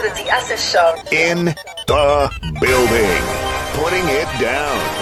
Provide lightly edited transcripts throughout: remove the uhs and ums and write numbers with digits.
the Diaz Show. In the building. Putting it down.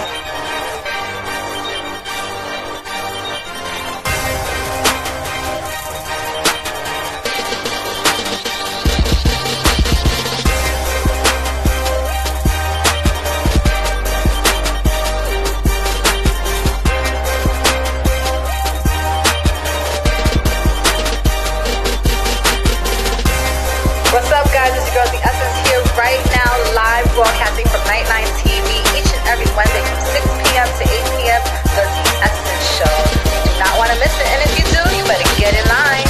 What's up, guys? It's your girl, The Essence, here right now, live broadcasting from Nightline TV each and every Wednesday from 6 p.m. to 8 p.m. The Essence Show. You do not want to miss it, and if you do, you better get in line.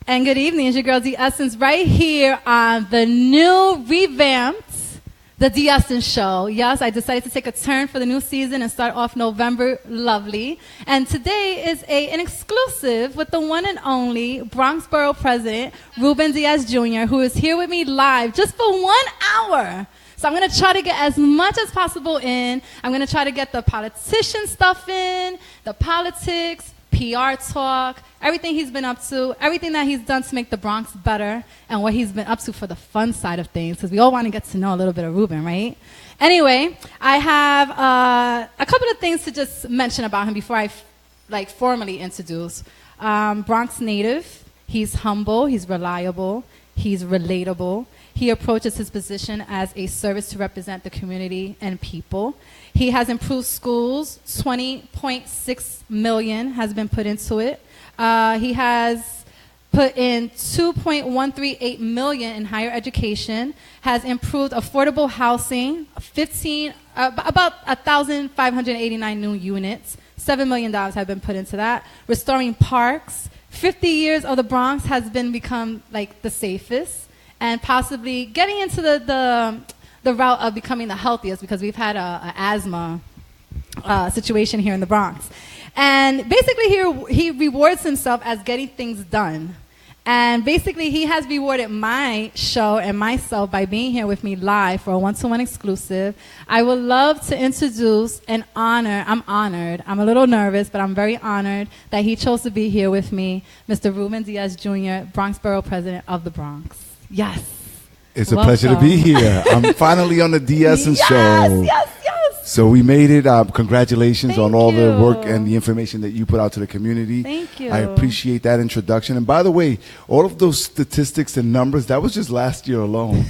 And good evening, it's your girl, The Essence, right here on the new Revamped, The Essence Show. Yes, I decided to take a turn for the new season and start off November lovely. And today is an exclusive with the one and only Bronx Borough President, Ruben Diaz Jr., who is here with me live just for 1 hour. So I'm going to try to get as much as possible in. I'm going to try to get the politician stuff in, the politics, PR talk, everything he's been up to, everything that he's done to make the Bronx better, and what he's been up to for the fun side of things, because we all want to get to know a little bit of Ruben, right? Anyway, I have a couple of things to just mention about him before I formally introduce. Bronx native, he's humble, he's reliable, he's relatable. He approaches his position as a service to represent the community and people. He has improved schools. 20.6 million has been put into it. He has put in 2.138 million in higher education, has improved affordable housing, about 1,589 new units. $7 million have been put into that. Restoring parks. 50 years of the Bronx has become like the safest, and possibly getting into the route of becoming the healthiest, because we've had an asthma situation here in the Bronx. And basically he rewards himself as getting things done. And basically he has rewarded my show and myself by being here with me live for a one-to-one exclusive. I would love to introduce and honor, I'm honored, I'm a little nervous, but I'm very honored that he chose to be here with me, Mr. Ruben Diaz Jr., Bronx Borough President of the Bronx. Yes. It's a pleasure to be here. I'm finally on the Diaz show. Yes. So we made it. Congratulations on all the you. work and the information that you put out to the community. Thank you. I appreciate that introduction. And by the way, all of those statistics and numbers, that was just last year alone.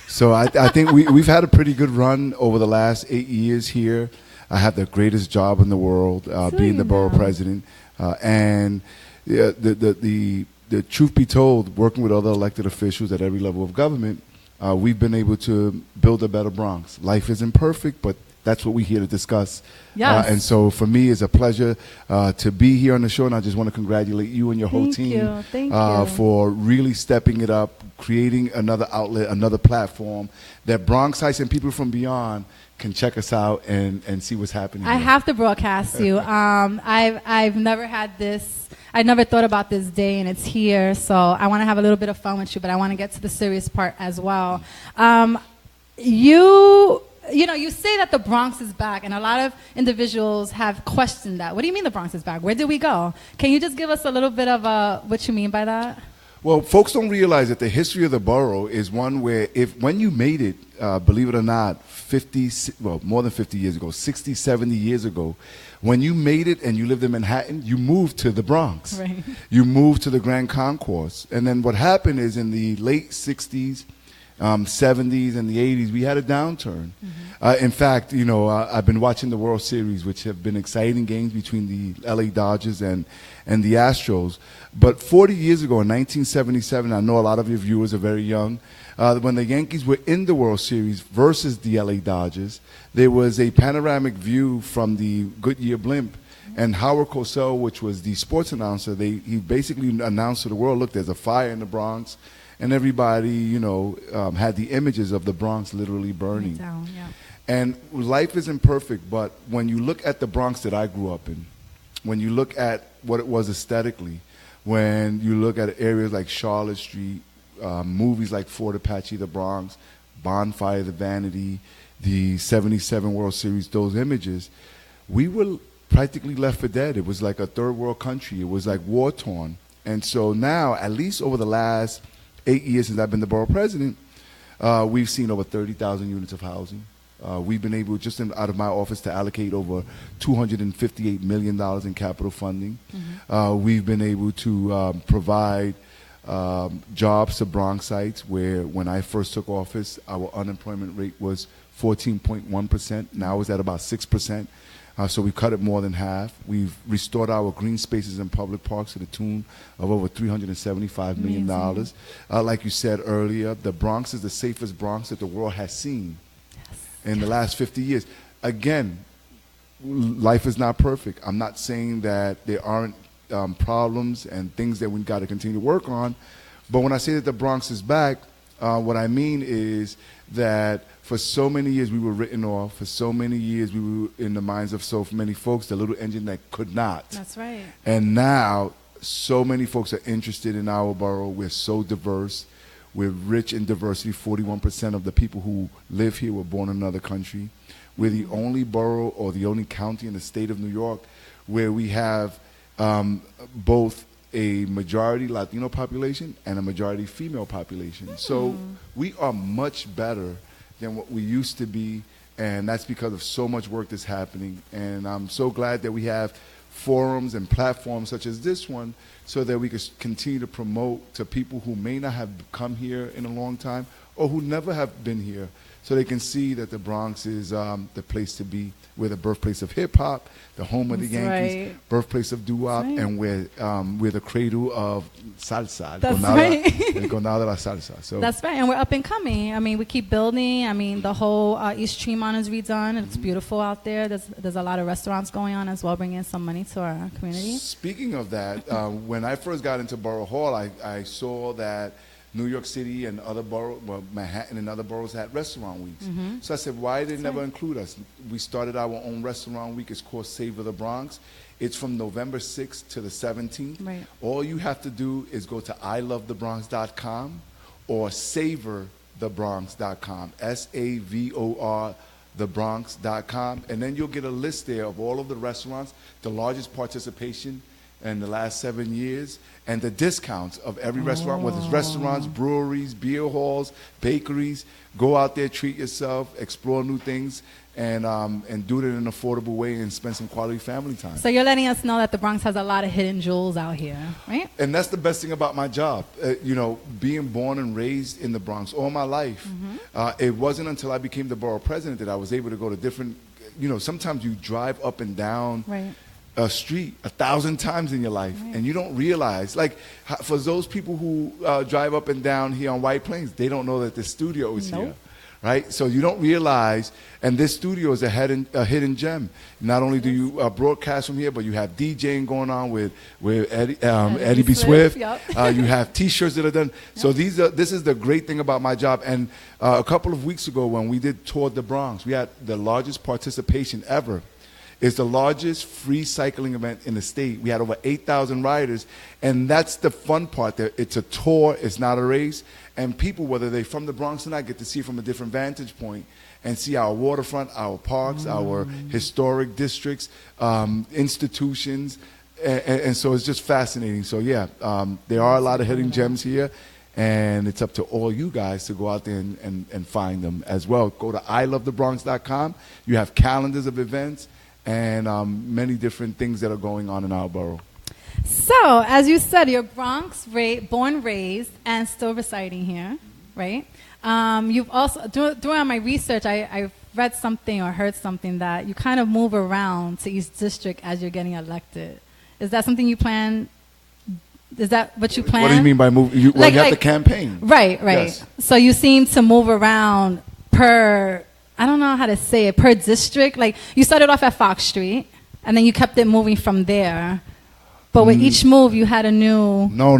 So I think we've had a pretty good run over the last 8 years here. I have the greatest job in the world, being the borough president. And the truth be told, working with other elected officials at every level of government, we've been able to build a better Bronx. Life isn't perfect, but that's what we're here to discuss. Yes. And so for me, it's a pleasure to be here on the show, and I just want to congratulate you and your whole team Thank you. for really stepping it up, creating another outlet, another platform that Bronx Heights and people from beyond can check us out and see what's happening. I have to broadcast you. I've never had this. I never thought about this day, and it's here. So I want to have a little bit of fun with you, but I want to get to the serious part as well. You say that the Bronx is back, and a lot of individuals have questioned that. What do you mean the Bronx is back? Where did we go? Can you just give us a little bit of what you mean by that? Well, folks don't realize that the history of the borough is one where when you made it, believe it or not, more than 50 years ago, 60, 70 years ago, when you made it and you lived in Manhattan, you moved to the Bronx. Right. You moved to the Grand Concourse. And then what happened is in the late 60s, 70s, and the 80s, we had a downturn. Mm-hmm. In fact, I've been watching the World Series, which have been exciting games between the LA Dodgers and the Astros. But 40 years ago, in 1977, I know a lot of your viewers are very young, when the Yankees were in the World Series versus the LA Dodgers, there was a panoramic view from the Goodyear blimp. And Howard Cosell, which was the sports announcer, he basically announced to the world, look, there's a fire in the Bronx. And everybody, had the images of the Bronx literally burning. Down, yeah. And life isn't perfect, but when you look at the Bronx that I grew up in, when you look at what it was aesthetically, when you look at areas like Charlotte Street, movies like Fort Apache, The Bronx, Bonfire, The Vanity, the 77 World Series, those images, we were practically left for dead. It was like a third world country. It was like war torn. And so now, at least over the last 8 years since I've been the borough president, we've seen over 30,000 units of housing. We've been able, just out of my office, to allocate over $258 million in capital funding. We've been able to provide jobs to Bronxites, where when I first took office, our unemployment rate was 14.1%. Now it's at about 6%. So we cut it more than half. We've restored our green spaces and public parks to the tune of over $375 million. Like you said earlier, the Bronx is the safest Bronx that the world has seen in the last 50 years. Again, life is not perfect. I'm not saying that there aren't problems and things that we've got to continue to work on. But when I say that the Bronx is back, what I mean is that for so many years we were written off. For so many years we were in the minds of so many folks, the little engine that could not. That's right. And now so many folks are interested in our borough. We're so diverse. We're rich in diversity. 41% of the people who live here were born in another country. We're the only borough or the only county in the state of New York where we have both a majority Latino population and a majority female population. So we are much better than what we used to be, and that's because of so much work that's happening. And I'm so glad that we have forums and platforms such as this one so that we can continue to promote to people who may not have come here in a long time or who never have been here, so they can see that the Bronx is the place to be. We're the birthplace of hip-hop, the home of the Yankees, birthplace of doo-wop, and we're the cradle of salsa. That's right. El Condado de la Salsa. So that's right, and we're up and coming. I mean, we keep building. I mean, the whole East Tremont is redone. It's beautiful out there. There's a lot of restaurants going on as well, bringing some money to our community. Speaking of that, when I first got into Borough Hall, I saw that New York City and other boroughs, well, Manhattan and other boroughs had restaurant weeks. So I said, why did they never include us? We started our own restaurant week. It's called Savor the Bronx. It's from November 6th to the 17th. Right. All you have to do is go to ilovethebronx.com or savorthebronx.com, SAVOR thebronx.com, and then you'll get a list there of all of the restaurants, the largest participation in the last 7 years, and the discounts of every restaurant, whether it's restaurants, breweries, beer halls, bakeries. Go out there, treat yourself, explore new things, and do it in an affordable way and spend some quality family time. So you're letting us know that the Bronx has a lot of hidden jewels out here, right? And that's the best thing about my job. You know, being born and raised in the Bronx all my life, it wasn't until I became the borough president that I was able to go to different, you know, sometimes you drive up and down a street 1,000 times in your life, and you don't realize, like, for those people who drive up and down here on White Plains, they don't know that the studio is here, right? So you don't realize, and this studio is a hidden gem. Not only do you broadcast from here, but you have DJing going on with Eddie B. Swift. You have T-shirts that are done. So this is the great thing about my job. And a couple of weeks ago, when we did Tour de Bronx, we had the largest participation ever. It's the largest free cycling event in the state. We had over 8,000 riders, and that's the fun part. It's a tour, it's not a race, and people, whether they're from the Bronx or not, get to see it from a different vantage point and see our waterfront, our parks, our historic districts, institutions, and so it's just fascinating. So yeah, there are a lot of hidden gems here, and it's up to all you guys to go out there and find them as well. Go to ilovethebronx.com. You have calendars of events and many different things that are going on in our borough. So, as you said, you're Bronx, born, raised, and still residing here, right? You've also, during my research, I read something or heard something that you kind of move around to each district as you're getting elected. Is that something you plan? Is that what you plan? What do you mean by move? You have to campaign. Right. Yes. So you seem to move around per, I don't know how to say it, per district. Like, you started off at Fox Street, and then you kept it moving from there. But with each move, you had a new... No.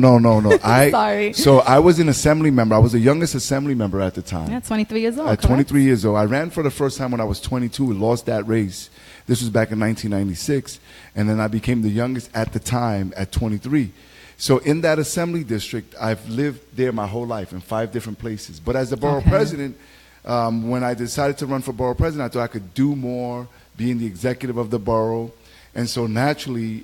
Sorry. So I was an assembly member. I was the youngest assembly member at the time. Yeah, 23 years old, At 23 years old. I ran for the first time when I was 22 and lost that race. This was back in 1996. And then I became the youngest at the time at 23. So in that assembly district, I've lived there my whole life in 5 different places. But as the borough president... when I decided to run for borough president, I thought I could do more, being the executive of the borough. And so naturally,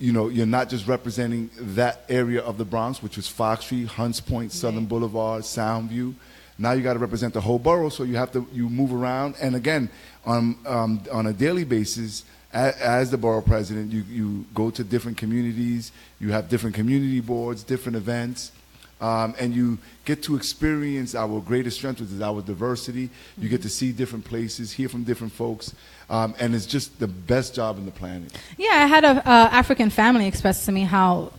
you're not just representing that area of the Bronx, which was Fox Street, Hunts Point, Southern Boulevard, Soundview. Now you got to represent the whole borough, so you move around. And again, on a daily basis, as the borough president, you go to different communities, you have different community boards, different events, and you get to experience our greatest strength, which is our diversity. You get to see different places, hear from different folks, and it's just the best job on the planet. Yeah, I had a African family express to me how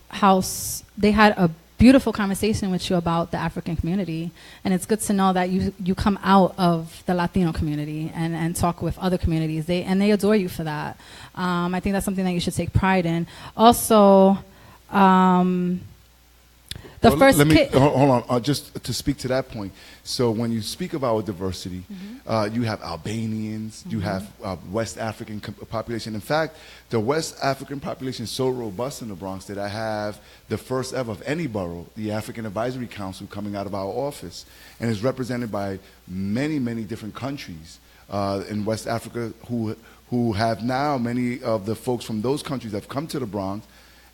they had a beautiful conversation with you about the African community, and it's good to know that you come out of the Latino community and talk with other communities. They adore you for that. I think that's something that you should take pride in. Also, hold on, just to speak to that point. So when you speak of our diversity, you have Albanians, you have West African population. In fact, the West African population is so robust in the Bronx that I have the first ever of any borough, the African Advisory Council, coming out of our office, and is represented by many, many different countries in West Africa who have now, many of the folks from those countries have come to the Bronx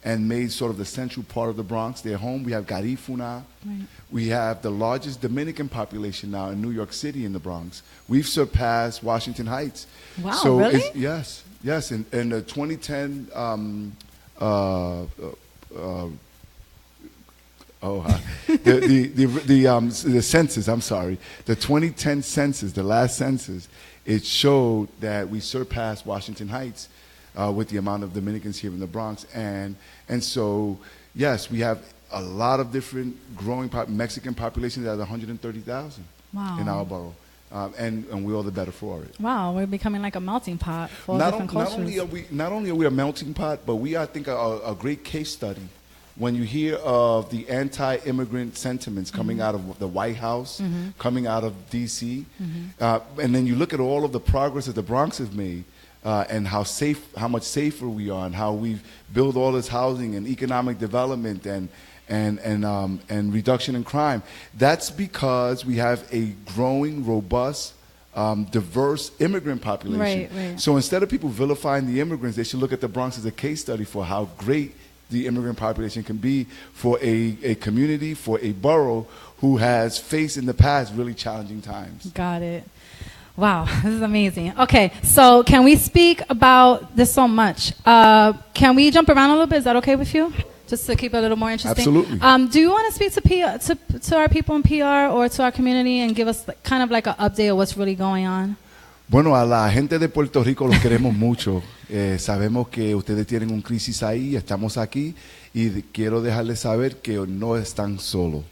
and made sort of the central part of the Bronx their home. We have Garifuna. Right. We have the largest Dominican population now in New York City in the Bronx. We've surpassed Washington Heights. Wow, so really? Yes. In the 2010 the census, I'm sorry, the 2010 census, the last census, it showed that we surpassed Washington Heights with the amount of Dominicans here in the Bronx. And so, yes, we have a lot of different growing Mexican populations at 130,000 in our borough. And we're all the better for it. Wow, we're becoming like a melting pot for different cultures. Not only are we a melting pot, but we are, I think, a great case study when you hear of the anti-immigrant sentiments coming out of the White House, coming out of D.C., and then you look at all of the progress that the Bronx has made, and how much safer we are, and how we've built all this housing and economic development and reduction in crime. That's because we have a growing, robust, diverse immigrant population. Right. So instead of people vilifying the immigrants, they should look at the Bronx as a case study for how great the immigrant population can be for a community, for a borough who has faced in the past really challenging times. Got it. Wow, this is amazing. Okay, so can we speak about this so much? Can we jump around a little bit? Is that okay with you? Just to keep it a little more interesting. Absolutely. Do you want to speak to our people in PR or to our community and give us kind of like an update of what's really going on? Bueno, a la gente de Puerto Rico los queremos mucho. Sabemos que ustedes tienen un crisis ahí, estamos aquí y quiero dejarles saber que no están solos.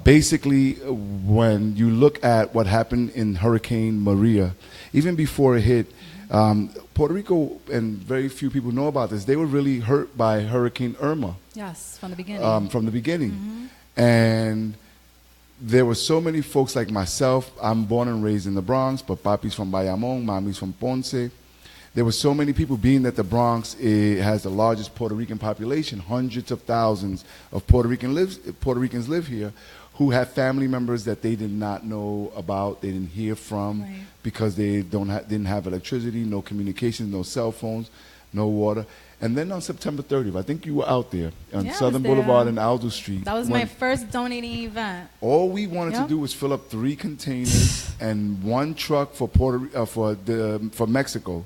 Basically, when you look at what happened in Hurricane Maria, even before it hit, Puerto Rico, and very few people know about this, they were really hurt by Hurricane Irma. Yes, from the beginning. From the beginning. And there were so many folks like myself. I'm born and raised in the Bronx, but papi's from Bayamón, mommy's from Ponce. There were so many people, being that the Bronx has the largest Puerto Rican population, hundreds of thousands of Puerto Ricans live here, who have family members that they did not know about, they didn't hear from, because they didn't have electricity, no communications, no cell phones, no water. And then on September 30th, I think you were out there on Southern Boulevard and Aldo Street. That was my first donating event. All we wanted to do was fill up 3 containers and 1 truck for Mexico.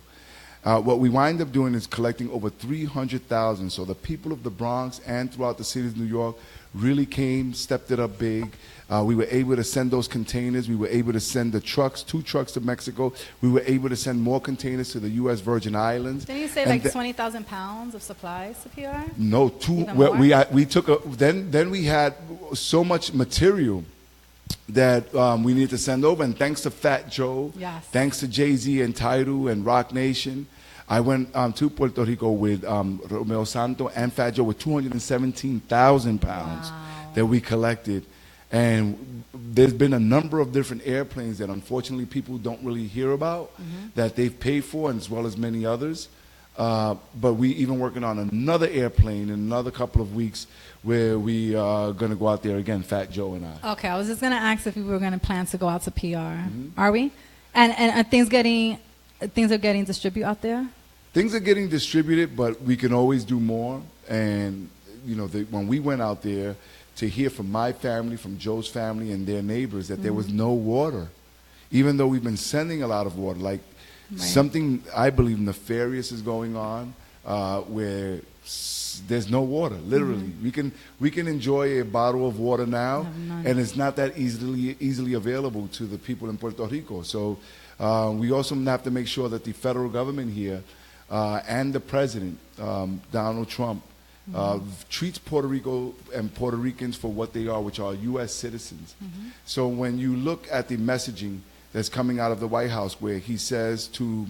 What we wind up doing is collecting over 300,000. So the people of the Bronx and throughout the city of New York really stepped it up big. We were able to send those containers. We were able to send the trucks, 2 trucks to Mexico. We were able to send more containers to the U.S. Virgin Islands. Didn't you say like 20,000 pounds of supplies to PR? No, we took then we had so much material that we needed to send over. And thanks to Fat Joe, thanks to Jay-Z and Tidal and Rock Nation, I went to Puerto Rico with Romeo Santo and Fat Joe with 217,000 pounds that we collected. And there's been a number of different airplanes that unfortunately people don't really hear about that they've paid for, and as well as many others. But we even working on another airplane in another couple of weeks where we are going to go out there again, Fat Joe and I. Okay, I was just going to ask if we were going to plan to go out to PR. Are we? And are things are getting distributed out there? Things are getting distributed, but we can always do more. And, when we went out there, to hear from my family, from Joe's family and their neighbors that there was no water, even though we've been sending a lot of water, like something I believe nefarious is going on where there's no water, literally. We can enjoy a bottle of water now, and it's not that easily available to the people in Puerto Rico. So we also have to make sure that the federal government here and the president, Donald Trump, treats Puerto Rico and Puerto Ricans for what they are, which are U.S. citizens. So when you look at the messaging that's coming out of the White House, where he says to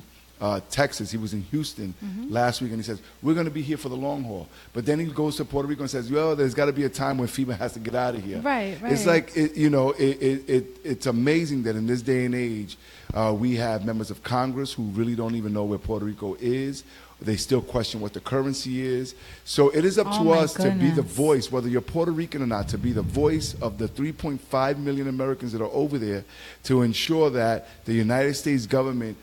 Texas, he was in Houston last week, and he says, we're going to be here for the long haul. But then he goes to Puerto Rico and says, well, there's got to be a time when FEMA has to get out of here. Right. It's like, it's amazing that in this day and age, we have members of Congress who really don't even know where Puerto Rico is. They still question what the currency is. So it is up to us to be the voice, whether you're Puerto Rican or not, to be the voice of the 3.5 million Americans that are over there, to ensure that the United States government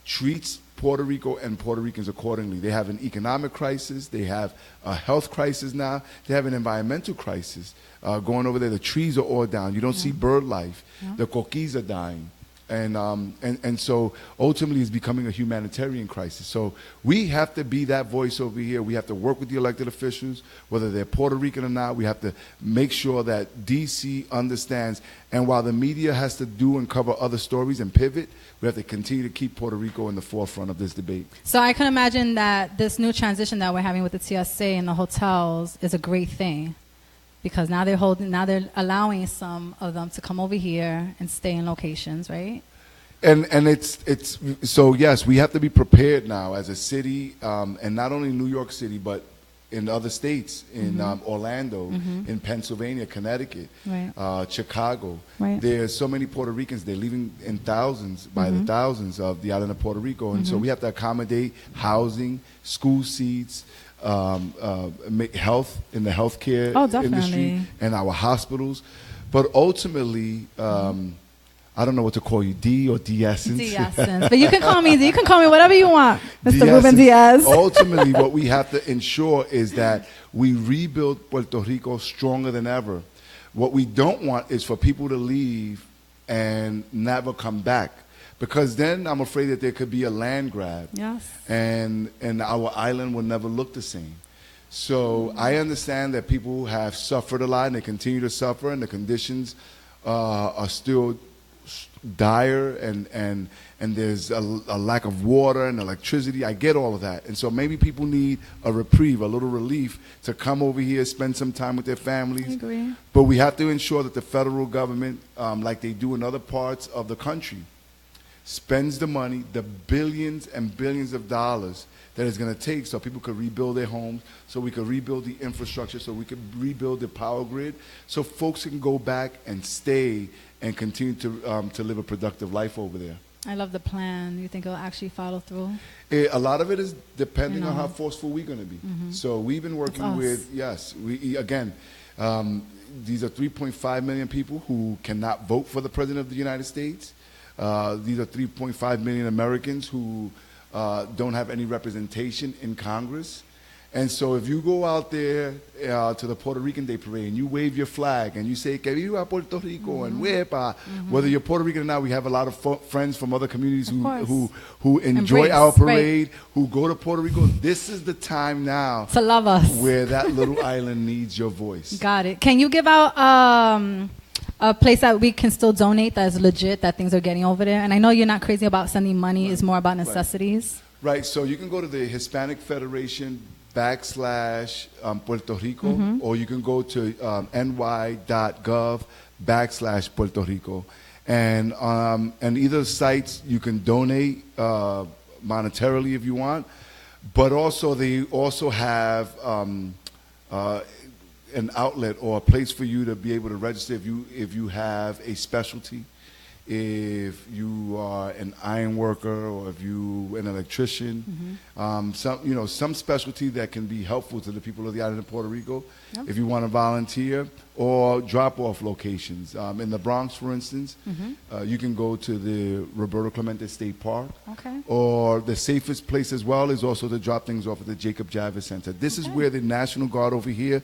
treats Puerto Rico and Puerto Ricans accordingly. They have an economic crisis. They have a health crisis now. They have an environmental crisis going over there. The trees are all down. You don't see bird life. The coquis are dying. And so ultimately it's becoming a humanitarian crisis. So we have to be that voice over here. We have to work with the elected officials, whether they're Puerto Rican or not. We have to make sure that D.C. understands. And while the media has to do and cover other stories and pivot, we have to continue to keep Puerto Rico in the forefront of this debate. So I can imagine that this new transition that we're having with the TSA and the hotels is a great thing. Because now they're allowing some of them to come over here and stay in locations, right? And it's so yes, we have to be prepared now as a city, and not only New York City, but in other states, in Orlando, in Pennsylvania, Connecticut, Chicago. Right. There's so many Puerto Ricans. They're leaving in thousands, by the thousands, of the island of Puerto Rico, and so we have to accommodate housing, school seats. Health in the healthcare industry and our hospitals, but ultimately, I don't know what to call you, D or D-Essence. D-Essence, but you can call me whatever you want, Mr. Ruben Diaz. Ultimately, what we have to ensure is that we rebuild Puerto Rico stronger than ever. What we don't want is for people to leave and never come back. Because then I'm afraid that there could be a land grab. Yes. And our island will never look the same. So I understand that people have suffered a lot and they continue to suffer, and the conditions are still dire, and there's a lack of water and electricity. I get all of that. And so maybe people need a reprieve, a little relief, to come over here, spend some time with their families. I agree. But we have to ensure that the federal government, like they do in other parts of the country, spends the money, the billions and billions of dollars that it's going to take so people could rebuild their homes, so we could rebuild the infrastructure, so we could rebuild the power grid, so folks can go back and stay and continue to live a productive life over there. I love the plan. You think it'll actually follow through? A lot of it is depending on how forceful we're going to be. So we've been working with, these are 3.5 million people who cannot vote for the President of the United States. These are 3.5 million Americans who don't have any representation in Congress. And so if you go out there to the Puerto Rican Day Parade and you wave your flag and you say, que viva Puerto Rico, and wepa, whether you're Puerto Rican or not, we have a lot of friends from other communities who enjoy our parade, who go to Puerto Rico. This is the time now to love us, where that little island needs your voice. Got it. Can you give out a place that we can still donate that is legit, that things are getting over there? And I know you're not crazy about sending money. It's more about necessities. Right. So you can go to the Hispanic Federation /Puerto Rico, or you can go to ny.gov/Puerto Rico. And either sites you can donate monetarily if you want, but also they also have an outlet or a place for you to be able to register if you have a specialty, if you are an iron worker or if you an electrician, some specialty that can be helpful to the people of the island of Puerto Rico. Yep. If you want to volunteer, or drop-off locations. In the Bronx, for instance, you can go to the Roberto Clemente State Park. Okay. Or the safest place as well is also to drop things off at the Jacob Javits Center. This is where the National Guard over here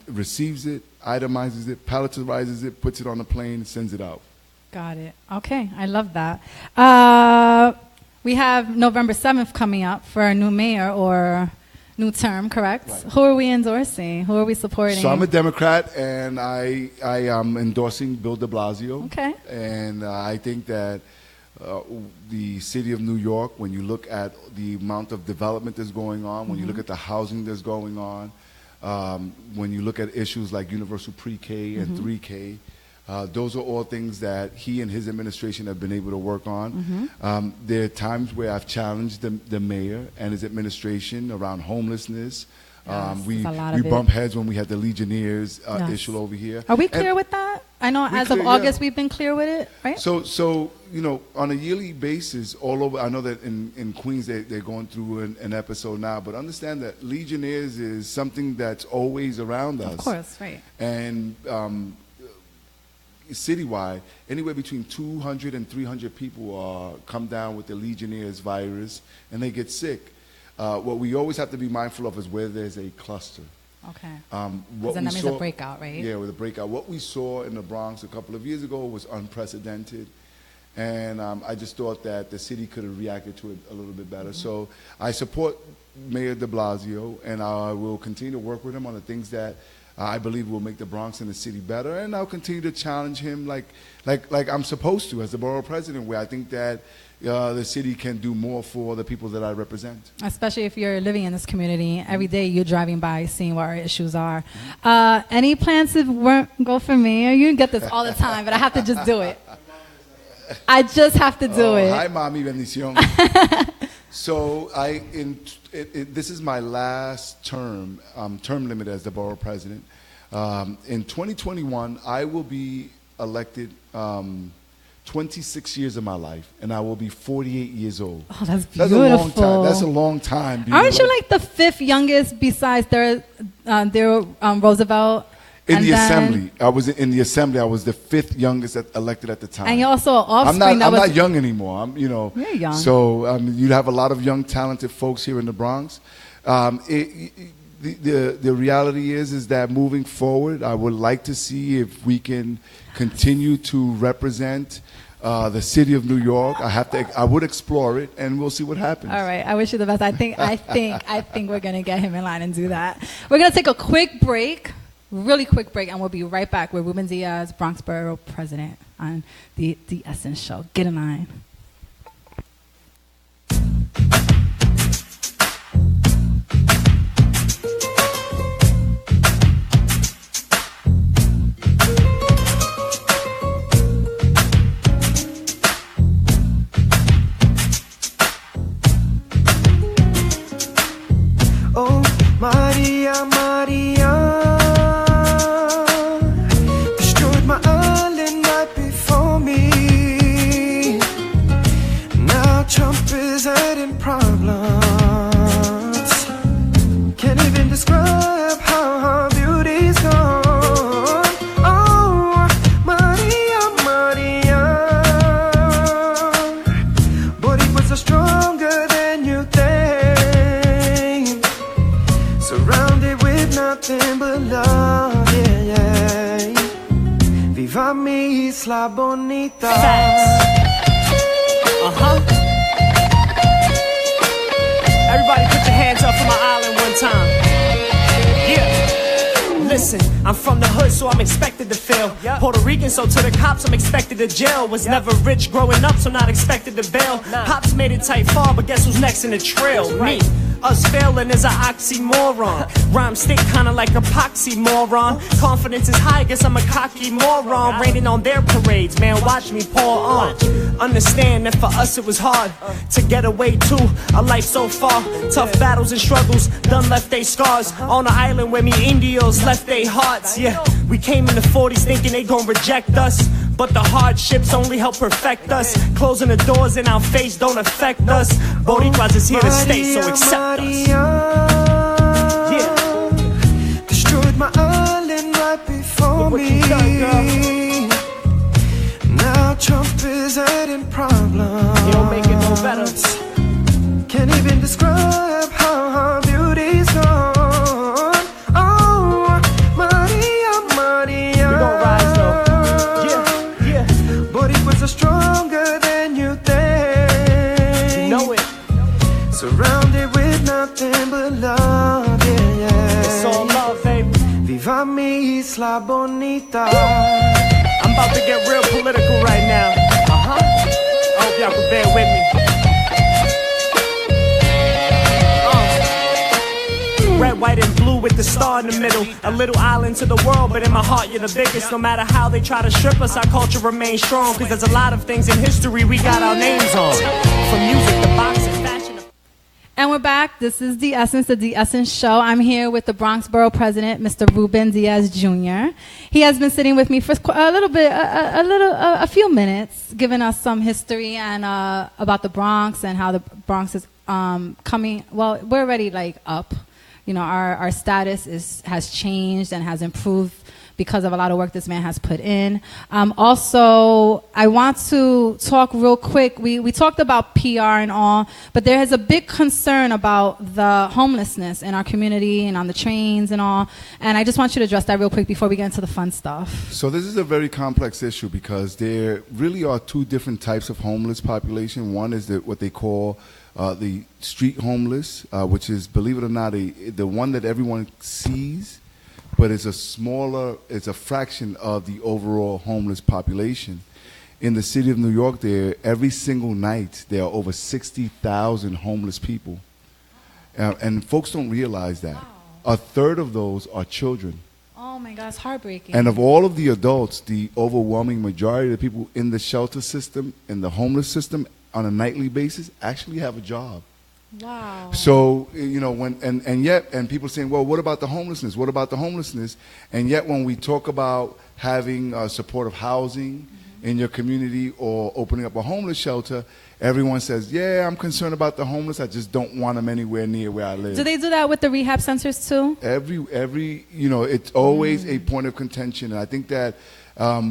receives it, itemizes it, palletizes it, puts it on a plane, sends it out. Got it. Okay, I love that. We have November 7th coming up for a new mayor or new term, correct? Right. Who are we endorsing? Who are we supporting? So I'm a Democrat, and I am endorsing Bill de Blasio. Okay. And I think that the city of New York, when you look at the amount of development that's going on, when you look at the housing that's going on, when you look at issues like universal pre-K and 3K, those are all things that he and his administration have been able to work on. There are times where I've challenged the mayor and his administration around homelessness. Yes, We a lot of it. bumped heads when we had the Legionnaires Yes. issue over here. Are we clear And with that? I know as of clear, yeah. August we've been clear with it, right? So on a yearly basis, all over, I know that in Queens they're going through an episode now, but understand that Legionnaires is something that's always around us. Of course, right. And citywide, anywhere between 200 and 300 people come down with the Legionnaires virus, and they get sick. What we always have to be mindful of is where there's a cluster. Okay. What then we that means a breakout, right? Yeah, with a breakout. What we saw in the Bronx a couple of years ago was unprecedented. And I just thought that the city could have reacted to it a little bit better. So I support Mayor de Blasio, and I will continue to work with him on the things that I believe will make the Bronx and the city better. And I'll continue to challenge him like I'm supposed to as the borough president, where I think that the city can do more for the people that I represent. Especially if you're living in this community. Every day you're driving by, seeing what our issues are. Any plans to go for mayor? You get this all the time, but I have to just do it. I just have to do it. Hi, Mami Bendición. So this is my last term limit as the borough president. In 2021, I will be elected 26 years of my life, and I will be 48 years old. Oh, that's That's beautiful. a long time. That's a long time. Aren't you like the fifth youngest besides Roosevelt? In the assembly, I was in the assembly. I was the fifth youngest elected at the time. And you're also an offspring. I'm not young anymore. You're young. So you have a lot of young, talented folks here in the Bronx. The reality is that moving forward, I would like to see if we can continue to represent the city of New York. I would explore it, and we'll see what happens. All right. I wish you the best. I think we're gonna get him in line and do that. We're gonna take a quick break. Really quick break, and we'll be right back with Ruben Diaz, Bronx Borough President, on the Essence Show. Get in line. Oh, Maria, Maria. My island right before me. Now Trump is adding problems. Can't even describe how her beauty's gone. Oh, Maria, Maria. Boricuas are stronger than you think. Surrounded with nothing but love, yeah, yeah. Viva mi isla bonita. Everybody put your hands up for my island one time. Yeah. Listen, I'm from the hood, so I'm expected to fail. Puerto Rican, so to the cops, I'm expected to jail. Was never rich growing up, so not expected to bail. Pops made it tight far, but guess who's next in the trail? Me. Us failing is an oxymoron. Rhyme stick kinda like epoxy moron. Confidence is high, guess I'm a cocky moron. Raining on their parades, man, watch me pour on. Understand that for us it was hard to get away to a life so far. Tough battles and struggles, done left they scars. On the island where me Indios left they hearts. Yeah, we came in the 40s thinking they gon' reject us. but the hardships only help perfect us. Closing the doors in our face don't affect us. Boricuas is here to stay, so accept us. Yeah. Destroyed my island right before What me. you done, girl? Now Trump is adding problems. You don't make it no better. Can't even describe how her beauty's gone. Oh, Maria, Maria. We gon' rise though. Yeah, yeah. Boricuas are stronger than you think. You know it. Surrounded with nothing but love, yeah, yeah. It's all love, baby. Viva mi isla bonita. I'm about to get real political right now. I hope y'all can bear with me. Red, white, and blue with the star in the middle. A little island to the world, but in my heart you're the biggest. No matter how they try to strip us, our culture remains strong. Cause there's a lot of things in history we got our names on. From music to boxing, fashion. And we're back. This is The Essence, the Essence Show. I'm here with the Bronx Borough President, Mr. Ruben Diaz Jr. He has been sitting with me for a few minutes, giving us some history and about the Bronx and how the Bronx is coming. Well, we're already up. You know, our status has changed and has improved because of a lot of work this man has put in. Also, I want to talk real quick. We talked about PR and all, but there is a big concern about the homelessness in our community and on the trains and all. And I just want you to address that real quick before we get into the fun stuff. So this is a very complex issue because there really are two different types of homeless population. One is what they call the street homeless, which is, believe it or not, the one that everyone sees, but it's a fraction of the overall homeless population. In the city of New York, every single night, there are over 60,000 homeless people. And folks don't realize that. Wow. A third of those are children. Oh my God, it's heartbreaking. And of all of the adults, the overwhelming majority of the people in the shelter system, in the homeless system, on a nightly basis, actually have a job. Wow. So, you know, and people saying, well, what about the homelessness? What about the homelessness? And yet when we talk about having supportive housing in your community or opening up a homeless shelter, everyone says, yeah, I'm concerned about the homeless. I just don't want them anywhere near where I live. Do they do that with the rehab centers too? Every you know, it's always a point of contention. And I think that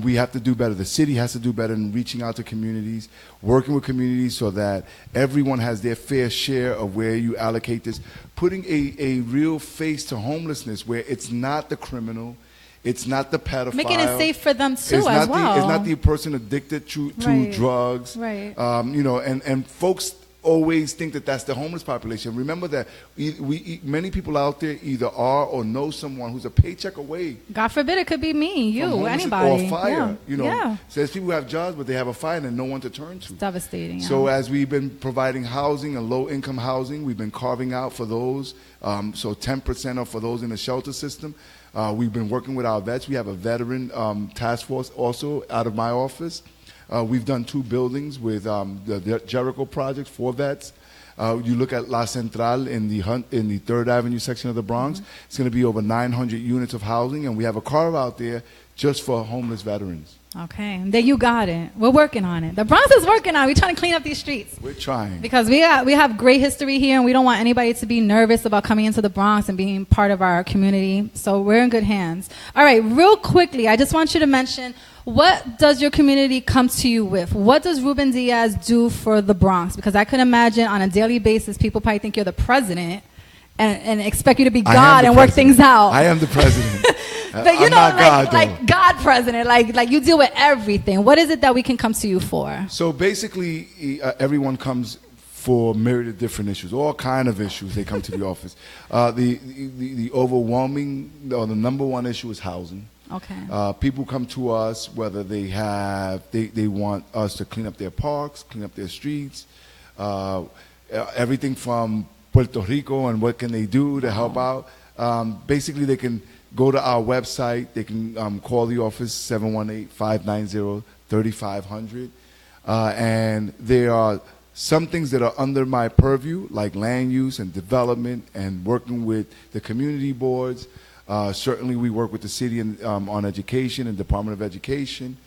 we have to do better. The city has to do better in reaching out to communities, working with communities so that everyone has their fair share of where you allocate this. Putting a real face to homelessness where it's not the criminal, it's not the pedophile. Making it safe for them too it's as well. It's not the person addicted to drugs. Right. You know, and folks always think that that's the homeless population. Remember that many people out there either are or know someone who's a paycheck away. God forbid it could be me, you, anybody. Or fire. Yeah. You know, yeah. So there's people who have jobs, but they have a fire and no one to turn to. It's devastating. So as we've been providing housing and low-income housing, we've been carving out for those. So 10% are for those in the shelter system. We've been working with our vets. We have a veteran task force also out of my office. We've done 2 buildings with the Jericho project for vets. You look at La Central in the 3rd Avenue section of the Bronx. It's going to be over 900 units of housing, and we have a carve out there just for homeless veterans. Okay, there you got it. We're working on it. The Bronx is working on it. We're trying to clean up these streets. We're trying. Because we have great history here, and we don't want anybody to be nervous about coming into the Bronx and being part of our community. So we're in good hands. All right, real quickly, I just want you to mention, what does your community come to you with? What does Ruben Diaz do for the Bronx? Because I can imagine on a daily basis, people probably think you're the president and expect you to be God and work things out. I am the president. But you know, like God president, like you deal with everything. What is it that we can come to you for? So basically, everyone comes for myriad of different issues, all kind of issues. They come to the office. The overwhelming, or the number one issue is housing. Okay. People come to us whether they want us to clean up their parks, clean up their streets, everything from Puerto Rico and what can they do to help out. Basically, they can go to our website. They can call the office, 718-590-3500. And there are some things that are under my purview, like land use and development and working with the community boards. Certainly, we work with the city on education and Department of Education.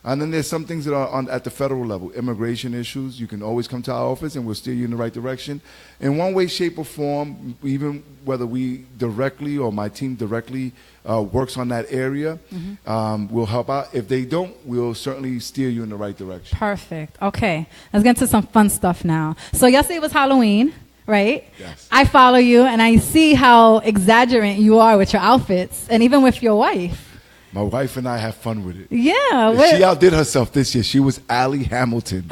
And then there's some things that are at the federal level, immigration issues. You can always come to our office and we'll steer you in the right direction. In one way, shape, or form, even whether we directly or my team directly works on that area, we'll help out. If they don't, we'll certainly steer you in the right direction. Perfect. Okay. Let's get into some fun stuff now. So yesterday was Halloween, right? Yes. I follow you and I see how exaggerant you are with your outfits and even with your wife. My wife and I have fun with it. Yeah. She outdid herself this year. She was Allie Hamilton.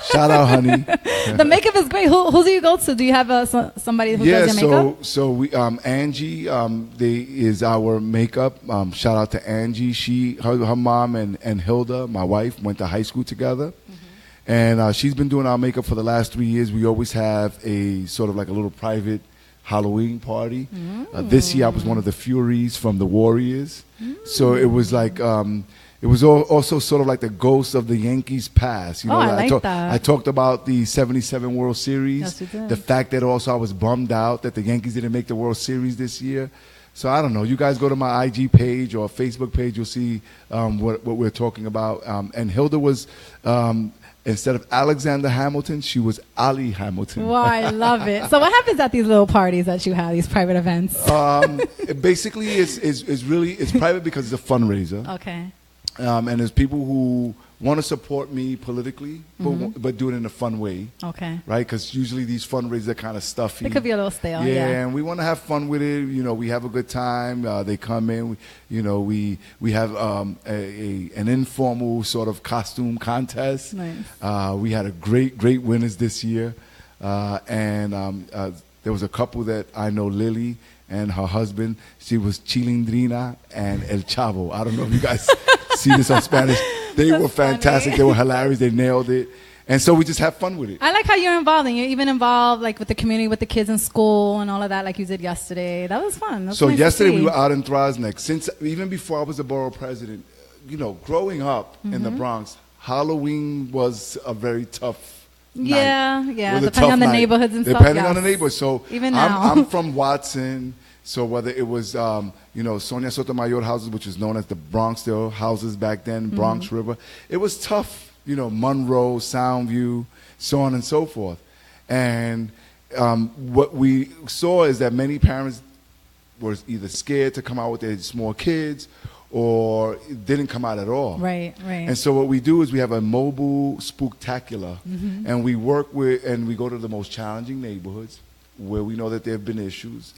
Shout out, honey. The makeup is great. Who do you go to? Do you have somebody who does your makeup? So we Angie is our makeup. Shout out to Angie. Her mom and Hilda, my wife, went to high school together. And she's been doing our makeup for the last 3 years. We always have a sort of like a little private Halloween party. This year I was one of the Furies from the Warriors. So it was like, it was also sort of like the ghost of the Yankees past. You know, I like that. I talked about the 77 World Series. Yes, you did. The fact that also I was bummed out that the Yankees didn't make the World Series this year. So I don't know. You guys go to my IG page or Facebook page, you'll see what we're talking about. And Hilda was... instead of Alexander Hamilton, she was Ali Hamilton. Wow, I love it. So what happens at these little parties that you have, these private events? Basically, it's private because it's a fundraiser. Okay. And there's people who want to support me politically, but do it in a fun way. Okay. Right? Because usually these fundraisers are kind of stuffy. It could be a little stale. Yeah, and we want to have fun with it. You know, we have a good time. They come in. We have an informal sort of costume contest. Nice. We had a great winners this year. And there was a couple that I know, Lily and her husband. She was Chilindrina and El Chavo. I don't know if you guys see this on Spanish. They were fantastic. Funny. They were hilarious. They nailed it. And so we just have fun with it. I like how you're involved, and you're even involved like with the community, with the kids in school and all of that, like you did yesterday. That was fun. That's So nice yesterday to see. we were out in Throsneck. Even before I was the borough president, you know, growing up in the Bronx, Halloween was a very tough night. Yeah, depending on the neighborhoods and stuff. Depending on the neighborhood. So even now. I'm from Watson. So whether it was, Sonia Sotomayor houses, which is known as the Bronxdale houses back then, Bronx River, it was tough. You know, Monroe, Soundview, so on and so forth. And what we saw is that many parents were either scared to come out with their small kids or didn't come out at all. Right. And so what we do is we have a mobile spooktacular, and we work with, and we go to the most challenging neighborhoods where we know that there have been issues,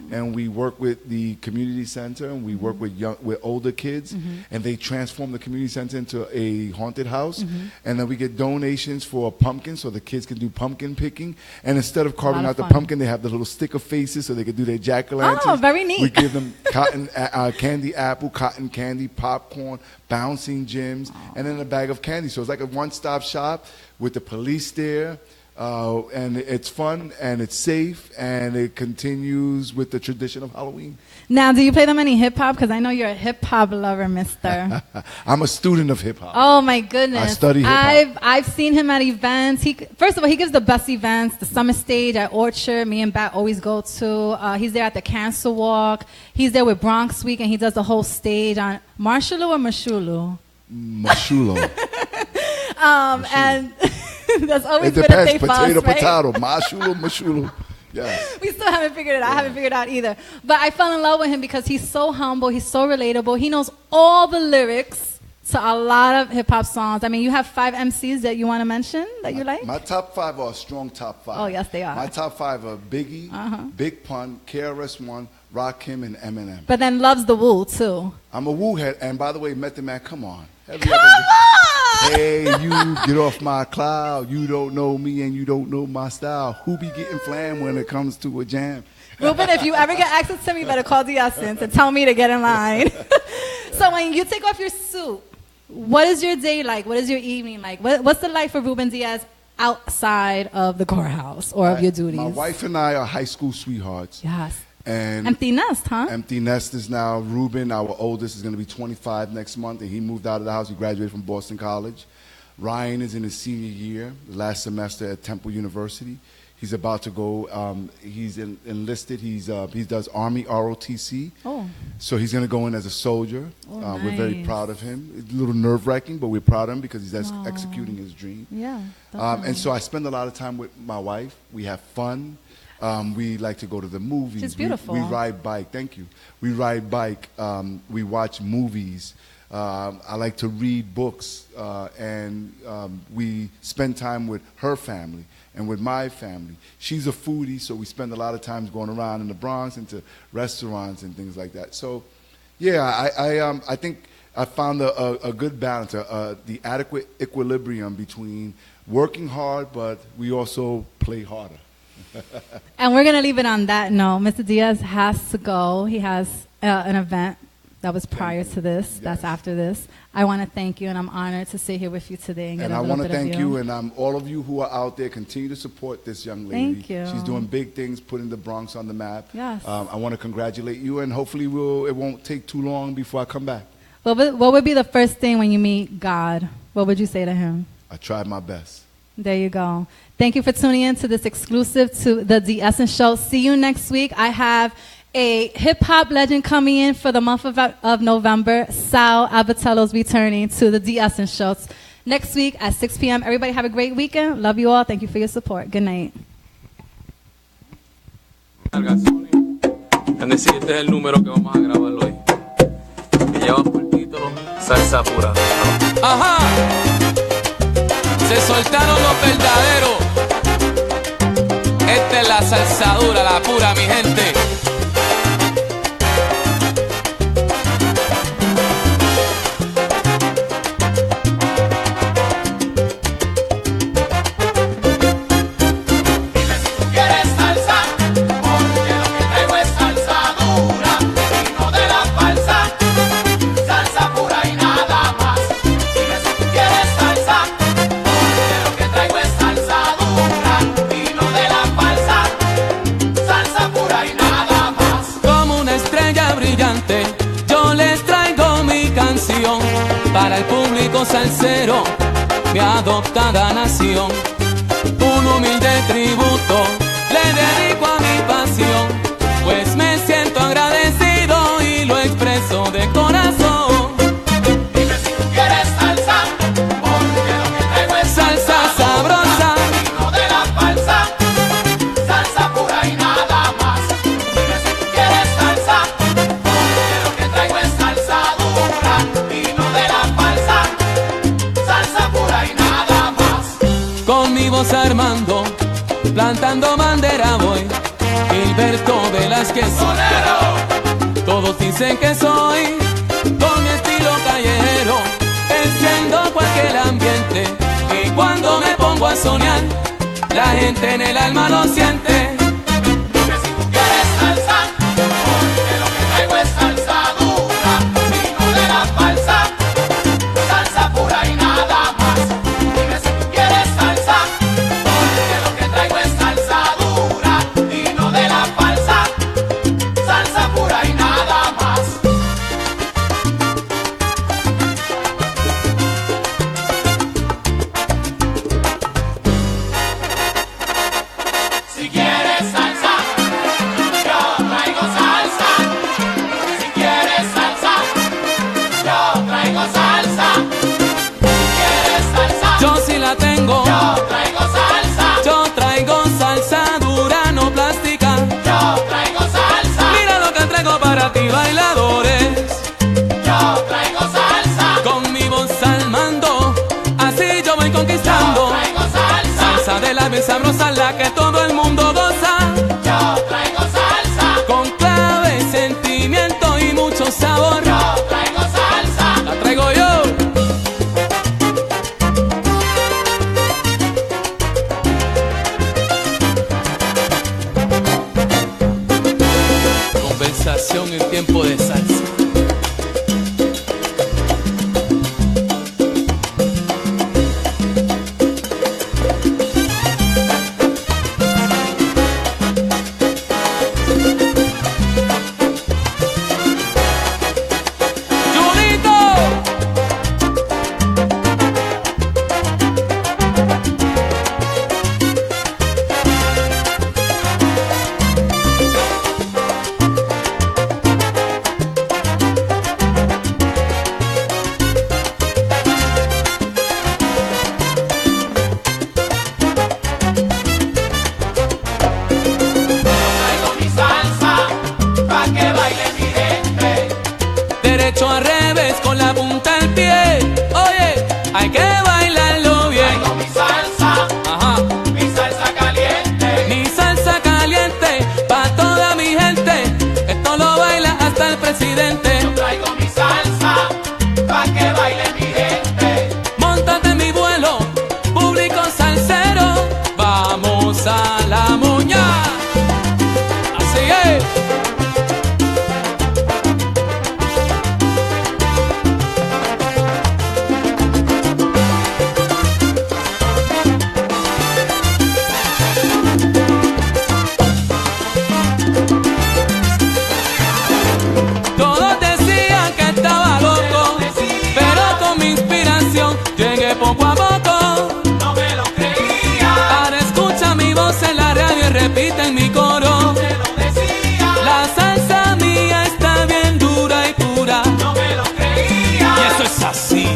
and we work with the community center, and we work with older kids, and they transform the community center into a haunted house, and then we get donations for pumpkins so the kids can do pumpkin picking, and instead of carving out the pumpkin, they have the little sticker faces so they can do their jack-o'-lanterns. Oh, very neat. We give them cotton candy apple, cotton candy, popcorn, bouncing gyms, and then a bag of candy. So it's like a one-stop shop with the police there. And it's fun, and it's safe, and it continues with the tradition of Halloween. Now, do you play them any hip-hop? Because I know you're a hip-hop lover, mister. I'm a student of hip-hop. Oh, my goodness. I study hip-hop. I've seen him at events. First of all, he gives the best events, the summer stage at Orchard. Me and Bat always go to. He's there at the Cancer Walk. He's there with Bronx Week, and he does the whole stage on Marshulu or Mashulu? Mashulo. And... That's always it good depends. if they fuss, right? Potato. Mashulo. Yes. We still haven't figured it out. I haven't figured it out either. But I fell in love with him because he's so humble. He's so relatable. He knows all the lyrics to a lot of hip-hop songs. I mean, you have 5 MCs that you want to mention that you like? My top 5 are a strong top 5. Oh, yes, they are. My top 5 are Biggie, Big Pun, KRS-One, Rakim, and Eminem. But then loves the Wu, too. I'm a Wu head. And by the way, Method Man, come on. Come on! Hey, you get off my cloud. You don't know me and you don't know my style. Who be getting flam when it comes to a jam? Ruben, if you ever get access to me, you better call Diaz and tell me to get in line. So when you take off your suit, what is your day like? What is your evening like? What's the life for Ruben Diaz outside of the courthouse or of your duties? My wife and I are high school sweethearts. Yes. And empty nest, huh? Empty nest is now. Ruben, our oldest, is going to be 25 next month, and he moved out of the house. He graduated from Boston College. Ryan is in his senior year, last semester at Temple University. He's about to go. He's enlisted. He does Army ROTC. Oh. So he's going to go in as a soldier. Oh, We're very nice. proud of him. It's a little nerve-wracking, but we're proud of him because he's executing his dream. Yeah. And so I spend a lot of time with my wife. We have fun. We like to go to the movies. It's beautiful. We ride bike. Thank you. We ride bike. We watch movies. I like to read books. And we spend time with her family and with my family. She's a foodie, so we spend a lot of times going around in the Bronx into restaurants and things like that. So, yeah, I think I found a good balance, the adequate equilibrium between working hard, but we also play harder. And we're going to leave it on that note. Mr. Diaz has to go. He has an event that was prior to this. Yes. That's after this. I want to thank you, and I'm honored to sit here with you today and get And a I little want to bit of thank you and all of you who are out there. Continue to support this young lady. Thank you. She's doing big things, putting the Bronx on the map. Yes. I want to congratulate you, and hopefully it won't take too long before I come back. What would be the first thing when you meet God? What would you say to him? I tried my best. There you go. Thank you for tuning in to this exclusive to the The Essence Show. See you next week. I have a hip-hop legend coming in for the month of November. Sal Abatello's returning to the The Essence Show next week at 6 p.m. Everybody have a great weekend. Love you all. Thank you for your support. Good night. En decir, este es el número que vamos a grabar hoy. Que lleva por título Salsa Pura. Ajá. Se soltaron los verdaderos. Esta es la salsa dura, la pura, mi gente. Para el público salsero, mi adoptada nación, un humilde tributo le dedico a mi pasión, pues me siento agradecido y lo expreso de corazón. Dime si tú quieres salsa, porque lo que traigo es salsa sabrosa, vino de la falsa, salsa pura y nada más. Dime si tú quieres salsa, porque lo que traigo es salsa dura, vino de la falsa, salsa pura y nada más. Con mi voz armando, plantando bandera voy, Gilberto Velázquez Solero. Todos dicen que soy, con mi estilo callejero, enciendo cualquier ambiente, y cuando me pongo a soñar, la gente en el alma lo siente. Dime si tú quieres salsa, porque lo que traigo es salsa dura, vino de la falsa, salsa pura y nada más. Dime si tú quieres salsa, porque lo que traigo es salsa dura, vino de la falsa, salsa pura y nada más. Si quieres salsa, yo traigo salsa. Si quieres salsa, yo traigo salsa. Si quieres salsa, yo sí la tengo. Yo traigo salsa. Yo traigo salsa dura, no plástica. Yo traigo salsa. Mira lo que traigo para ti, bailadores. Yo traigo salsa. Con mi voz al mando, así yo voy conquistando. Yo traigo salsa. Salsa de la bien sabrosa, la que todo el mundo goza. Yo traigo salsa. Con clave, sentimiento y mucho sabor. Yo traigo salsa. La traigo yo. Conversación en tiempo de salsa. derecho al revés con la punta del pie. Oye, hay que bailarlo bien. Traigo mi salsa, Ajá. mi salsa caliente. Mi salsa caliente pa' toda mi gente. Esto lo baila hasta el presidente. Yo traigo mi salsa, pa' que baile mi gente. Móntate en mi vuelo, público salsero. Vamos a la muña. Así es. Todos decían que estaba loco, pero con mi inspiración llegué poco a poco. No me lo creía, Ahora escucha mi voz en la radio y repite en mi coro. te lo decía. La salsa mía está bien dura y pura. No me lo creía. Y eso es así.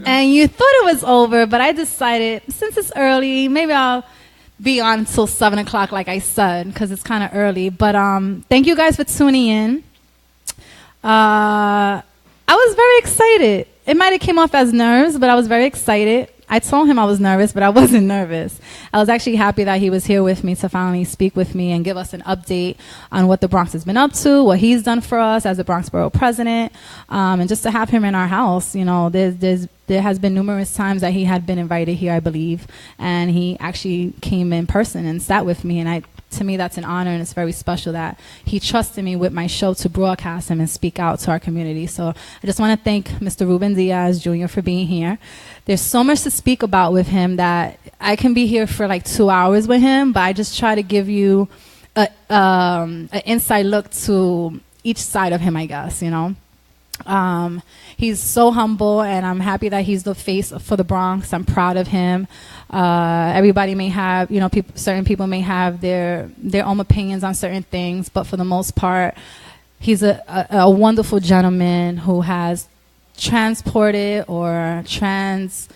And you thought it was over, but I decided since it's early, maybe I'll be on till 7 o'clock, like I said, because it's kind of early. But thank you guys for tuning in. I was very excited. It might have came off as nerves, but I was very excited. I told him I was nervous, but I wasn't nervous. I was actually happy that he was here with me to finally speak with me and give us an update on what the Bronx has been up to, what he's done for us as the Bronx Borough president, and just to have him in our house. You know, there has been numerous times that he had been invited here, I believe, and he actually came in person and sat with me, and to me, that's an honor, and it's very special that he trusted me with my show to broadcast him and speak out to our community. So I just want to thank Mr. Ruben Diaz Jr. for being here. There's so much to speak about with him that I can be here for like 2 hours with him, but I just try to give you an inside look to each side of him, I guess, you know. He's so humble, and I'm happy that he's the face for the Bronx. I'm proud of him. Everybody may have, you know, certain people may have their own opinions on certain things, but for the most part, he's a wonderful gentleman who has transported or transitioned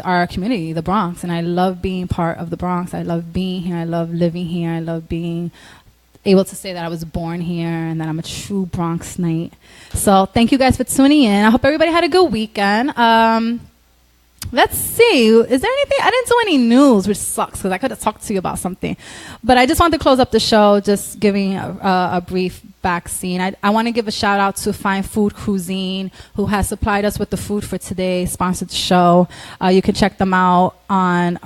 our community, the Bronx, and I love being part of the Bronx. I love being here. I love living here. I love being able to say that I was born here and that I'm a true Bronxite. So thank you guys for tuning in. I hope everybody had a good weekend. Let's see. Is there anything? I didn't do any news, which sucks because I could have talked to you about something. But I just wanted to close up the show just giving a brief back scene. I want to give a shout out to Fine Food Cuisine, who has supplied us with the food for today, sponsored the show. You can check them out on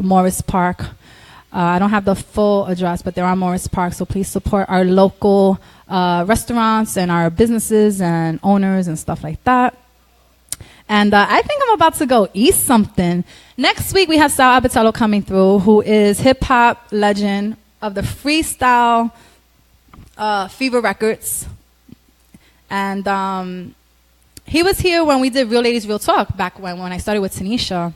Morris Park. I don't have the full address, but they're on Morris Park, so please support our local restaurants and our businesses and owners and stuff like that. And I think I'm about to go eat something. Next week, we have Sal Abatello coming through, who is hip-hop legend of the freestyle Fever Records. And he was here when we did Real Ladies, Real Talk, back when I started with Tanisha.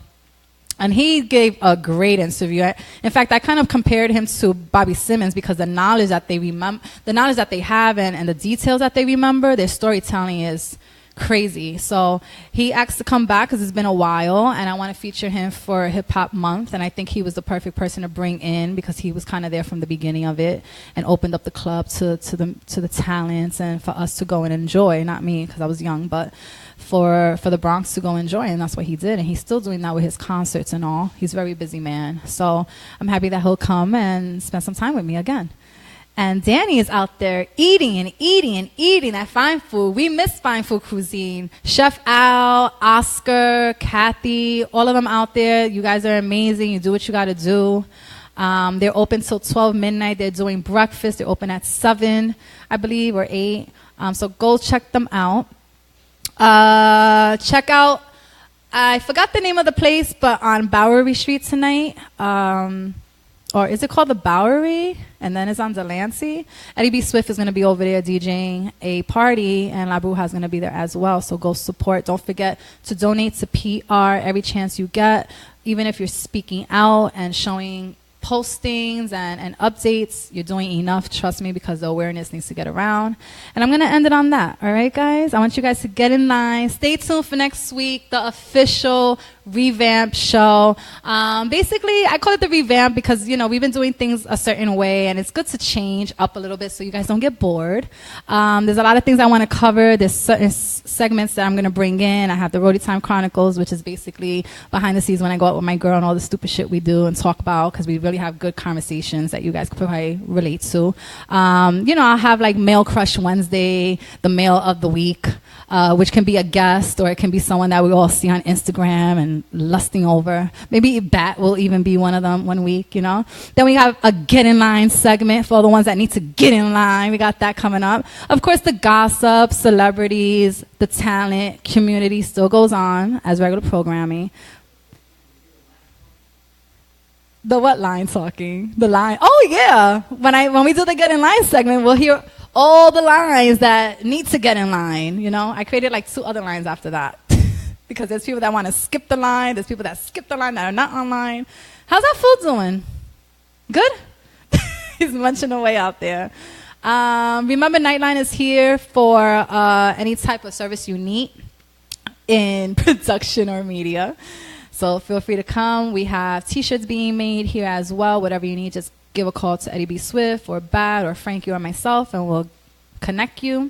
And he gave a great interview. In fact, I kind of compared him to Bobby Simmons because the knowledge that they remember, the knowledge that they have, and the details that they remember, their storytelling is crazy. So he asked to come back because it's been a while, and I want to feature him for Hip Hop Month. And I think he was the perfect person to bring in because he was kind of there from the beginning of it and opened up the club to the talents and for us to go and enjoy. Not me because I was young, but for the Bronx to go enjoy, and that's what he did. And he's still doing that with his concerts and all. He's a very busy man. So I'm happy that he'll come and spend some time with me again. And Danny is out there eating and eating and eating that fine food. We miss Fine Food Cuisine. Chef Al, Oscar, Kathy, all of them out there. You guys are amazing. You do what you got to do. They're open till 12 midnight. They're doing breakfast. They're open at 7, I believe, or 8. So go check them out. Check out, I forgot the name of the place, but on Bowery Street tonight, or is it called the Bowery? And then it's on Delancey. Eddie B. Swift is going to be over there DJing a party, and La Bruja is going to be there as well. So go support. Don't forget to donate to PR every chance you get, even if you're speaking out and showing postings and updates. You're doing enough, trust me, because the awareness needs to get around. And I'm going to end it on that. All right, guys? I want you guys to get in line. Stay tuned for next week, the official Revamped show. Basically, I call it the Revamp because, you know, we've been doing things a certain way, and it's good to change up a little bit so you guys don't get bored. There's a lot of things I want to cover. There's certain segments that I'm going to bring in. I have the Roadie Time Chronicles, which is basically behind the scenes when I go out with my girl and all the stupid shit we do and talk about, because we really have good conversations that you guys could probably relate to. You know, I'll have like Male Crush Wednesday, the male of the week, which can be a guest or it can be someone that we all see on Instagram and lusting over. Maybe Bat will even be one of them one week, you know. Then we have a Get in Line segment for all the ones that need to get in line. We got that coming up. Of course, the gossip, celebrities, the talent, community still goes on as regular programming. The what line talking? The line. Oh, yeah. When we do the Get in Line segment, we'll hear all the lines that need to get in line. You know, I created like 2 other lines after that. Because there's people that want to skip the line. There's people that skip the line that are not online. How's that food doing? Good? He's munching away out there. Remember, Nightline is here for any type of service you need in production or media. So feel free to come. We have T-shirts being made here as well. Whatever you need, just give a call to Eddie B. Swift or Bad or Frankie or myself, and we'll connect you.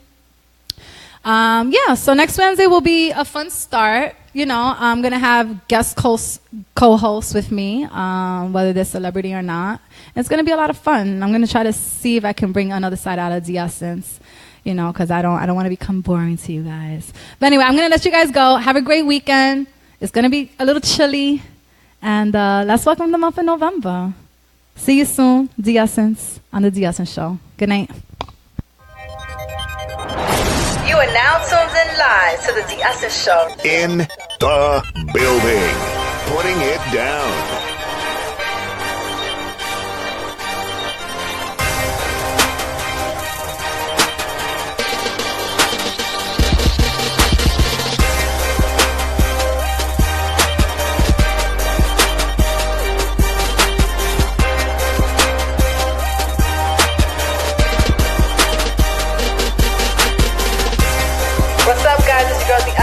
Yeah, so next Wednesday will be a fun start. You know, I'm going to have guest co-hosts with me, whether they're celebrity or not. It's going to be a lot of fun. I'm going to try to see if I can bring another side out of Diaz, you know, because I don't want to become boring to you guys. But anyway, I'm going to let you guys go. Have a great weekend. It's going to be a little chilly. And let's welcome the month of November. See you soon, Diaz on the Diaz Show. Good night. You are now tuned in live to the Diaz Show. In the building. Putting it down. What's up, guys? It's your girl,